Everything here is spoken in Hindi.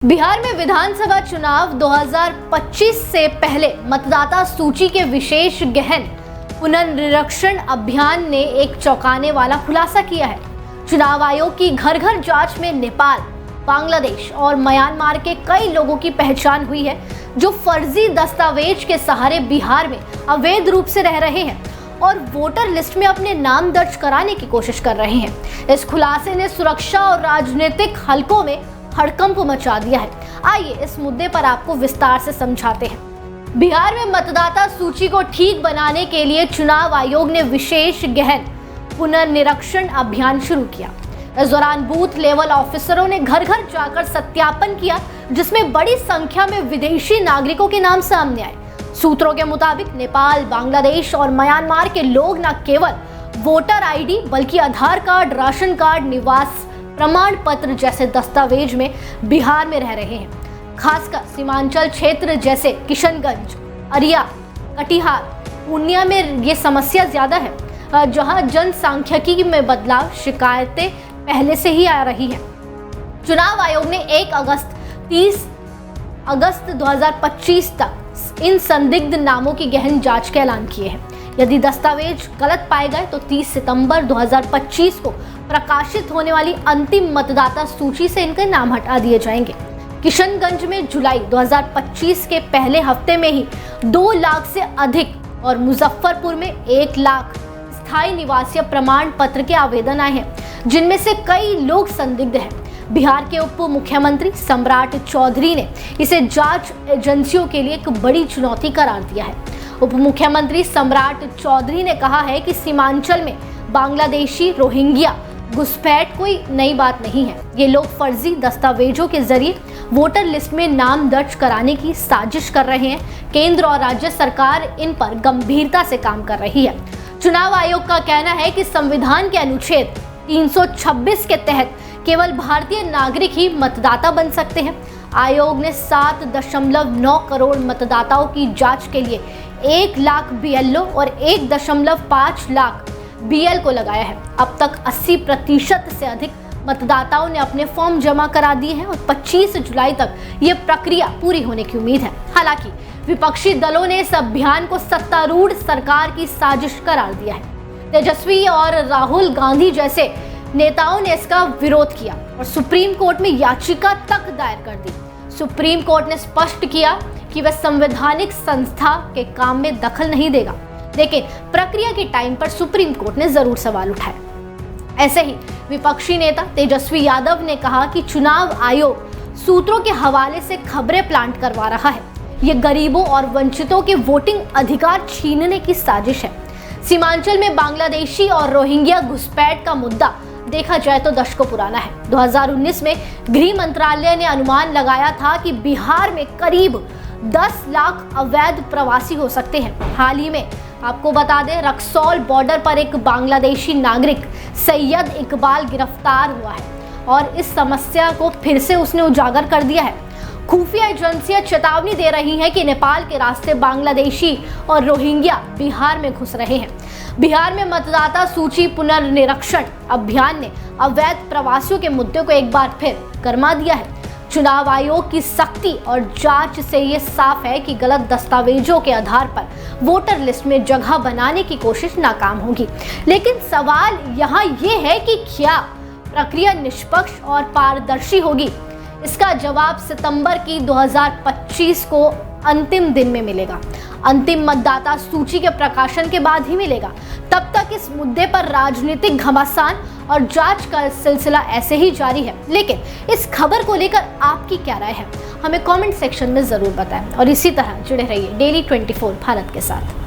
बिहार में विधानसभा चुनाव 2025 से पहले मतदाता सूची के विशेष गहन पुनर्निरीक्षण अभियान ने एक चौंकाने वाला खुलासा किया है। चुनाव आयोग की घर घर जांच में नेपाल, बांग्लादेश और म्यांमार के कई लोगों की पहचान हुई है जो फर्जी दस्तावेज के सहारे बिहार में अवैध रूप से रह रहे हैं और वोटर लिस्ट में अपने नाम दर्ज कराने की कोशिश कर रहे हैं। इस खुलासे ने सुरक्षा और राजनीतिक हलकों में हड़कंप मचा दिया है। आइए इस मुद्दे पर आपको विस्तार से समझाते हैं। बिहार में मतदाता सूची को ठीक बनाने के लिए चुनाव आयोग ने विशेष गहन पुनर्निरीक्षण अभियान शुरू किया। इस दौरान बूथ लेवल ऑफिसरों ने घर घर जाकर सत्यापन किया, जिसमें बड़ी संख्या में विदेशी नागरिकों के नाम सामने आए। सूत्रों के मुताबिक नेपाल, बांग्लादेश और म्यांमार के लोग न केवल वोटर आईडी बल्कि आधार कार्ड, राशन कार्ड, निवास प्रमाण पत्र जैसे दस्तावेज में बिहार में रह रहे हैं। खासकर सीमांचल क्षेत्र जैसे किशनगंज, अरिया, कटिहार, पूर्णिया में ये समस्या ज्यादा है, जहां जनसांख्यिकी में बदलाव शिकायतें पहले से ही आ रही हैं। चुनाव आयोग ने 1 अगस्त 30 अगस्त 2025 तक इन संदिग्ध नामों की गहन जांच के ऐलान किए हैं। यदि दस्तावेज गलत पाए गए तो 30 सितंबर 2025 को प्रकाशित होने वाली अंतिम मतदाता सूची से इनके नाम हटा दिए जाएंगे। किशनगंज में जुलाई 2025 के पहले हफ्ते में ही 2 लाख से अधिक और मुजफ्फरपुर में 1 लाख स्थायी निवासीय प्रमाण पत्र के आवेदन आए हैं, जिनमें से कई लोग संदिग्ध हैं। बिहार के उप मुख्यमंत्री सम्राट चौधरी ने इसे जांच एजेंसियों के लिए एक बड़ी चुनौती करार दिया है। उप मुख्यमंत्री सम्राट चौधरी ने कहा है कि सीमांचल में बांग्लादेशी, रोहिंग्या घुसपैठ कोई नई बात नहीं है। ये लोग फर्जी दस्तावेजों के जरिए वोटर लिस्ट में नाम दर्ज कराने की साजिश कर रहे हैं। केंद्र और राज्य सरकार इन पर गंभीरता से काम कर रही है। चुनाव आयोग का कहना है कि संविधान के अनुच्छेद 326 के तहत केवल भारतीय नागरिक ही मतदाता बन सकते हैं। आयोग ने 7.9 करोड़ मतदाताओं की जांच के लिए 1 लाख BLO और 1.5 लाख BL को लगाया है। अब तक 80% से अधिक मतदाताओं ने अपने फॉर्म जमा करा दिए हैं और 25 जुलाई तक ये प्रक्रिया पूरी होने की उम्मीद है। हालांकि विपक्षी दलों ने इस अभियान को सत्तारूढ़ सरकार की साजिश करार दिया है। तेजस्वी और राहुल गांधी जैसे नेताओं ने इसका विरोध किया और सुप्रीम कोर्ट में याचिका तक दायर कर दी। सुप्रीम कोर्ट ने स्पष्ट किया कि वह संवैधानिक संस्था के काम में दखल नहीं देगा, लेकिन प्रक्रिया के टाइम पर सुप्रीम कोर्ट ने जरूर सवाल उठाए। ऐसे ही विपक्षी नेता तेजस्वी यादव ने कहा कि चुनाव आयोग सूत्रों के हवाले से खबरें प्लांट करवा रहा है। ये गरीबों और वंचितों के वोटिंग अधिकार छीनने की साजिश है। सीमांचल में बांग्लादेशी और रोहिंग्या घुसपैठ का मुद्दा देखा जाए तो दशकों पुराना है। 2019 में गृह मंत्रालय ने अनुमान लगाया था कि बिहार में करीब 10 लाख अवैध प्रवासी हो सकते हैं। हाल ही में आपको बता दें, रक्सौल बॉर्डर पर एक बांग्लादेशी नागरिक सैयद इकबाल गिरफ्तार हुआ है और इस समस्या को फिर से उसने उजागर कर दिया है। खुफिया एजेंसियां चेतावनी दे रही हैं कि नेपाल के रास्ते बांग्लादेशी और रोहिंग्या बिहार में घुस रहे हैं। बिहार में मतदाता सूची पुनर्निरीक्षण अभियान ने अवैध प्रवासियों के मुद्दे को एक बार फिर गरमा दिया है। चुनाव आयोग की सख्ती और जांच से ये साफ है कि गलत दस्तावेजों के आधार पर वोटर लिस्ट में जगह बनाने की कोशिश नाकाम होगी। लेकिन सवाल यहाँ ये है कि क्या प्रक्रिया निष्पक्ष और पारदर्शी होगी? इसका जवाब सितंबर की 2025 को अंतिम दिन में मिलेगा। अंतिम मतदाता सूची के प्रकाशन के बाद ही मिलेगा। तब तक इस मुद्दे पर राजनीतिक घमासान और जांच का सिलसिला ऐसे ही जारी है। लेकिन इस खबर को लेकर आपकी क्या राय है, हमें कमेंट सेक्शन में जरूर बताएं और इसी तरह जुड़े रहिए डेली 24 भारत के साथ।